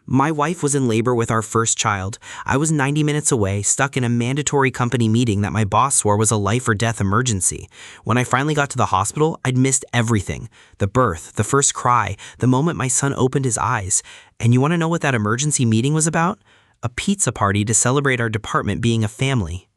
My wife was in labor with our first child. I was 90 minutes away, stuck in a mandatory company meeting that my boss swore was a life or death emergency. When I finally got to the hospital, I'd missed everything. The birth, the first cry, the moment my son opened his eyes. And you want to know what that emergency meeting was about? A pizza party to celebrate our department being a family.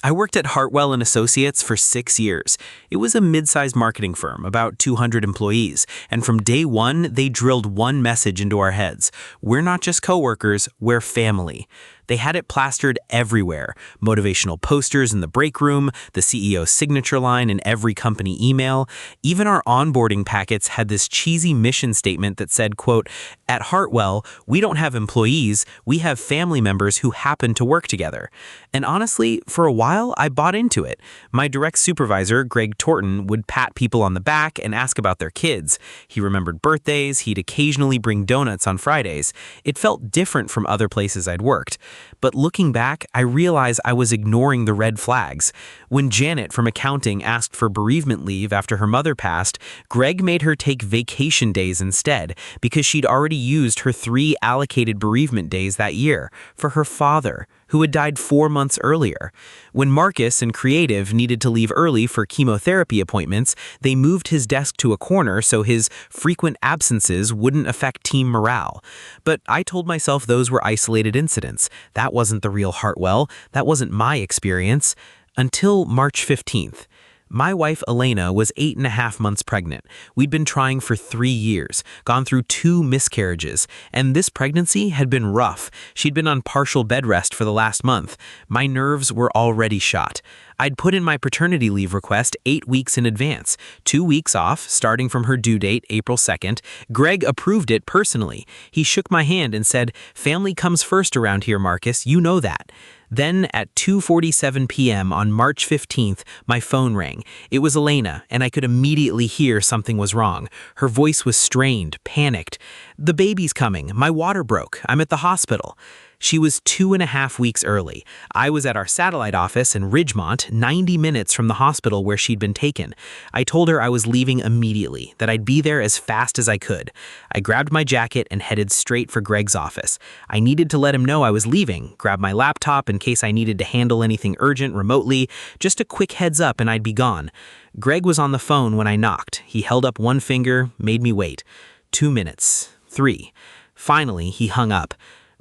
I worked at Hartwell Associates for 6 years. It was a mid-sized marketing firm, about 200 employees, and from day one, they drilled one message into our heads. We're not just coworkers, we're family. They had it plastered everywhere. Motivational posters in the break room, the CEO's signature line in every company email. Even our onboarding packets had this cheesy mission statement that said, quote, "At Hartwell, we don't have employees, we have family members who happen to work together." And honestly, for a while, I bought into it. My direct supervisor, Greg Torton, would pat people on the back and ask about their kids. He remembered birthdays, he'd occasionally bring donuts on Fridays. It felt different from other places I'd worked. But looking back, I realized I was ignoring the red flags. When Janet from accounting asked for bereavement leave after her mother passed, Greg made her take vacation days instead because she'd already used her 3 allocated bereavement days that year for her father, who had died 4 months earlier. When Marcus and Creative needed to leave early for chemotherapy appointments, they moved his desk to a corner so his frequent absences wouldn't affect team morale. But I told myself those were isolated incidents. That wasn't the real Hartwell. That wasn't my experience. Until March 15th. My wife, Elena, was 8.5 months pregnant. We'd been trying for 3 years, gone through 2 miscarriages, and this pregnancy had been rough. She'd been on partial bed rest for the last month. My nerves were already shot. I'd put in my paternity leave request 8 weeks in advance, 2 weeks off, starting from her due date, April 2nd. Greg approved it personally. He shook my hand and said, "Family comes first around here, Marcus, you know that." Then at 2:47 p.m. on March 15th, my phone rang. It was Elena, and I could immediately hear something was wrong. Her voice was strained, panicked. "The baby's coming. My water broke. I'm at the hospital." She was 2.5 weeks early. I was at our satellite office in Ridgemont, 90 minutes from the hospital where she'd been taken. I told her I was leaving immediately, that I'd be there as fast as I could. I grabbed my jacket and headed straight for Greg's office. I needed to let him know I was leaving, grab my laptop in case I needed to handle anything urgent remotely, just a quick heads up and I'd be gone. Greg was on the phone when I knocked. He held up one finger, made me wait. 2 minutes. 3. Finally, he hung up.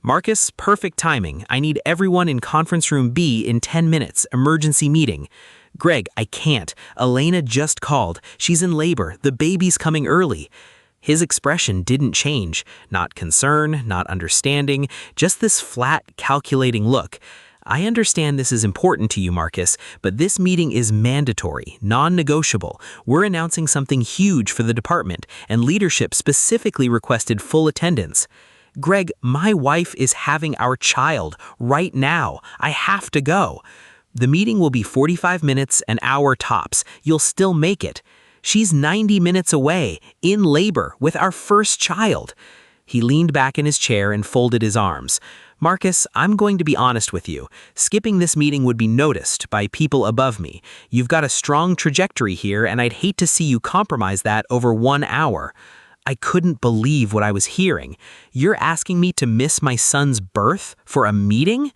"Marcus, perfect timing. I need everyone in conference room B in 10 minutes. Emergency meeting." "Greg, I can't. Elena just called. She's in labor. The baby's coming early." His expression didn't change. Not concern, not understanding, just this flat, calculating look. "I understand this is important to you, Marcus, but this meeting is mandatory, non-negotiable. We're announcing something huge for the department, and leadership specifically requested full attendance." "Greg, my wife is having our child right now. I have to go." "The meeting will be 45 minutes, an hour tops. You'll still make it." "She's 90 minutes away, in labor, with our first child." He leaned back in his chair and folded his arms. "Marcus, I'm going to be honest with you. Skipping this meeting would be noticed by people above me. You've got a strong trajectory here, and I'd hate to see you compromise that over 1 hour." I couldn't believe what I was hearing. "You're asking me to miss my son's birth for a meeting?"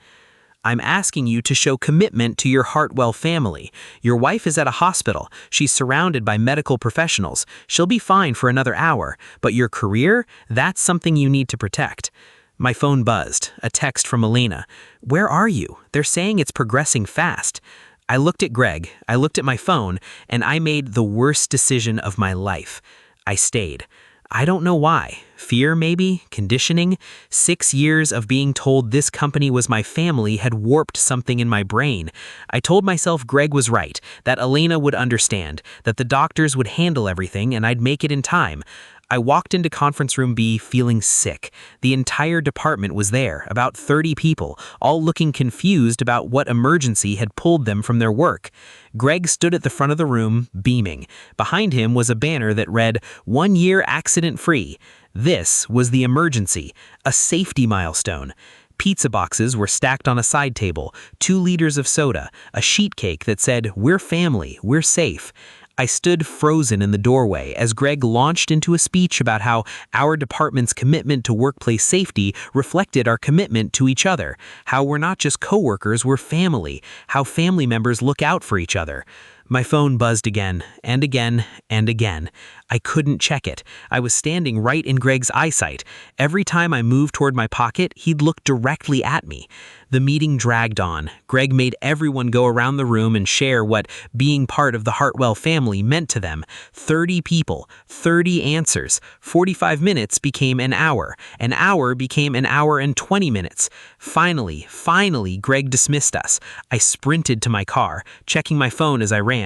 "I'm asking you to show commitment to your Hartwell family. Your wife is at a hospital. She's surrounded by medical professionals. She'll be fine for another hour. But your career? That's something you need to protect." My phone buzzed. A text from Elena. "Where are you? They're saying it's progressing fast." I looked at Greg. I looked at my phone, and I made the worst decision of my life. I stayed. I don't know why. Fear, maybe? Conditioning? 6 years of being told this company was my family had warped something in my brain. I told myself Greg was right, that Elena would understand, that the doctors would handle everything and I'd make it in time. I walked into conference room B feeling sick. The entire department was there, about 30 people, all looking confused about what emergency had pulled them from their work. Greg stood at the front of the room, beaming. Behind him was a banner that read, "1 year accident-free." This was the emergency, a safety milestone. Pizza boxes were stacked on a side table, 2 liters of soda, a sheet cake that said, "We're family, we're safe." I stood frozen in the doorway as Greg launched into a speech about how our department's commitment to workplace safety reflected our commitment to each other, how we're not just coworkers, we're family, how family members look out for each other. My phone buzzed again, and again, and again. I couldn't check it. I was standing right in Greg's eyesight. Every time I moved toward my pocket, he'd look directly at me. The meeting dragged on. Greg made everyone go around the room and share what being part of the Hartwell family meant to them. 30 people, 30 answers. 45 minutes became an hour. An hour became an hour and 20 minutes. Finally, Greg dismissed us. I sprinted to my car, checking my phone as I ran.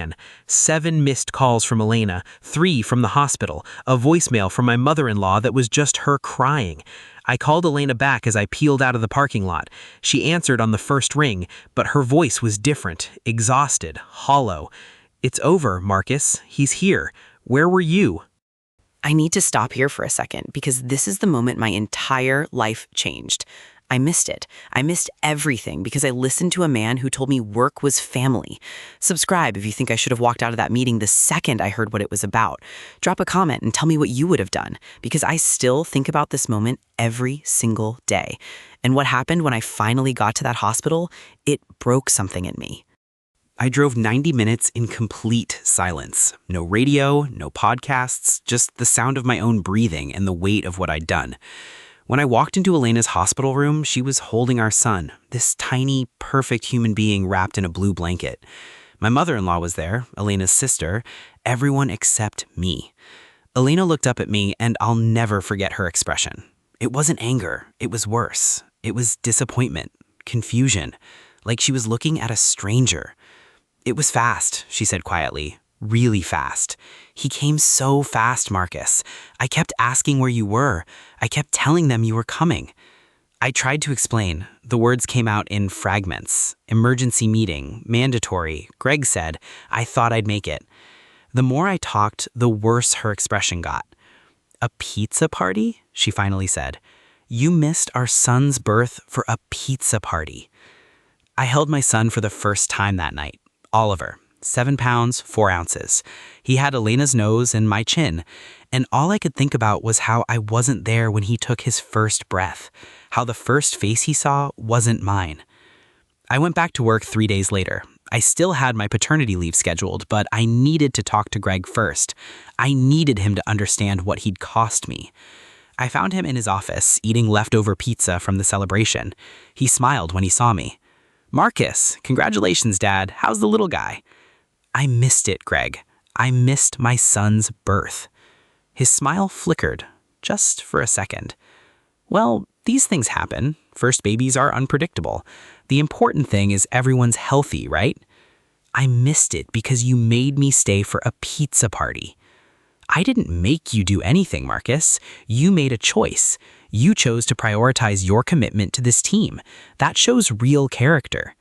7 missed calls from Elena, 3 from the hospital, a voicemail from my mother-in-law that was just her crying. I called Elena back as I peeled out of the parking lot. She answered on the first ring, but her voice was different, exhausted, hollow. "It's over, Marcus. He's here. Where were you?" I need to stop here for a second because this is the moment my entire life changed. I missed it. I missed everything because I listened to a man who told me work was family. Subscribe if you think I should have walked out of that meeting the second I heard what it was about. Drop a comment and tell me what you would have done, because I still think about this moment every single day. And what happened when I finally got to that hospital, it broke something in me. I drove 90 minutes in complete silence. No radio, no podcasts, just the sound of my own breathing and the weight of what I'd done. When I walked into Elena's hospital room, she was holding our son, this tiny, perfect human being wrapped in a blue blanket. My mother-in-law was there, Elena's sister, everyone except me. Elena looked up at me, and I'll never forget her expression. It wasn't anger, it was worse. It was disappointment, confusion, like she was looking at a stranger. "It was fast," she said quietly. "Really fast. He came so fast, Marcus. I kept asking where you were. I kept telling them you were coming." I tried to explain. The words came out in fragments. Emergency meeting, mandatory. Greg said, I thought I'd make it. The more I talked, the worse her expression got. "A pizza party?" she finally said. "You missed our son's birth for a pizza party." I held my son for the first time that night. Oliver. 7 pounds, 4 ounces. He had Elena's nose and my chin, and all I could think about was how I wasn't there when he took his first breath, how the first face he saw wasn't mine. I went back to work 3 days later. I still had my paternity leave scheduled, but I needed to talk to Greg first. I needed him to understand what he'd cost me. I found him in his office, eating leftover pizza from the celebration. He smiled when he saw me. "Marcus, congratulations, Dad. How's the little guy?" "I missed it, Greg. I missed my son's birth." His smile flickered, just for a second. "Well, these things happen. First babies are unpredictable. The important thing is everyone's healthy, right?" "I missed it because you made me stay for a pizza party." "I didn't make you do anything, Marcus. You made a choice. You chose to prioritize your commitment to this team. That shows real character."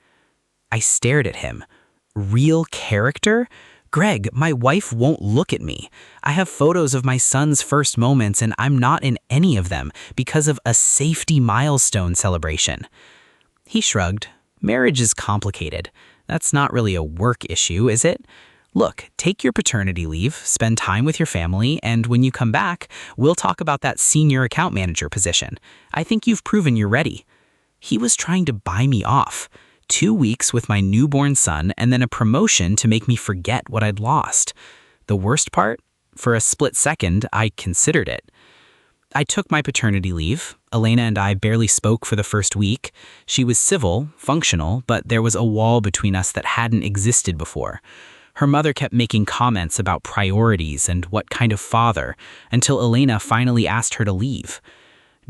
I stared at him. Real character? Greg, my wife won't look at me. I have photos of my son's first moments, and I'm not in any of them because of a safety milestone celebration. He shrugged. "Marriage is complicated. That's not really a work issue, is it? Look, take your paternity leave, spend time with your family, and when you come back, we'll talk about that senior account manager position. I think you've proven you're ready." He was trying to buy me off. 2 weeks with my newborn son and then a promotion to make me forget what I'd lost. The worst part? For a split second, I considered it. I took my paternity leave. Elena and I barely spoke for the first week. She was civil, functional, but there was a wall between us that hadn't existed before. Her mother kept making comments about priorities and what kind of father, until Elena finally asked her to leave.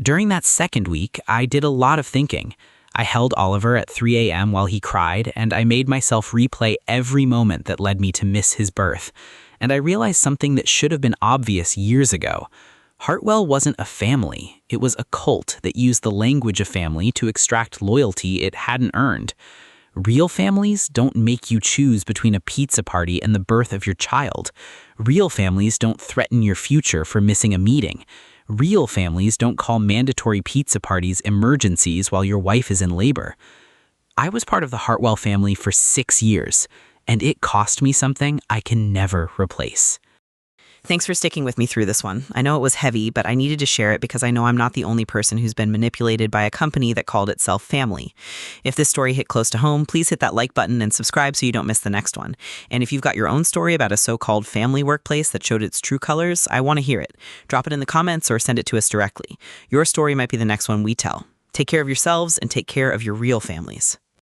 During that second week, I did a lot of thinking. I held Oliver at 3 a.m. while he cried, and I made myself replay every moment that led me to miss his birth. And I realized something that should have been obvious years ago. Hartwell wasn't a family. It was a cult that used the language of family to extract loyalty it hadn't earned. Real families don't make you choose between a pizza party and the birth of your child. Real families don't threaten your future for missing a meeting. Real families don't call mandatory pizza parties emergencies while your wife is in labor. I was part of the Hartwell family for 6 years. and it cost me something I can never replace. Thanks for sticking with me through this one. I know it was heavy, but I needed to share it because I know I'm not the only person who's been manipulated by a company that called itself family. If this story hit close to home, please hit that like button and subscribe so you don't miss the next one. And if you've got your own story about a so-called family workplace that showed its true colors, I want to hear it. Drop it in the comments or send it to us directly. Your story might be the next one we tell. Take care of yourselves and take care of your real families.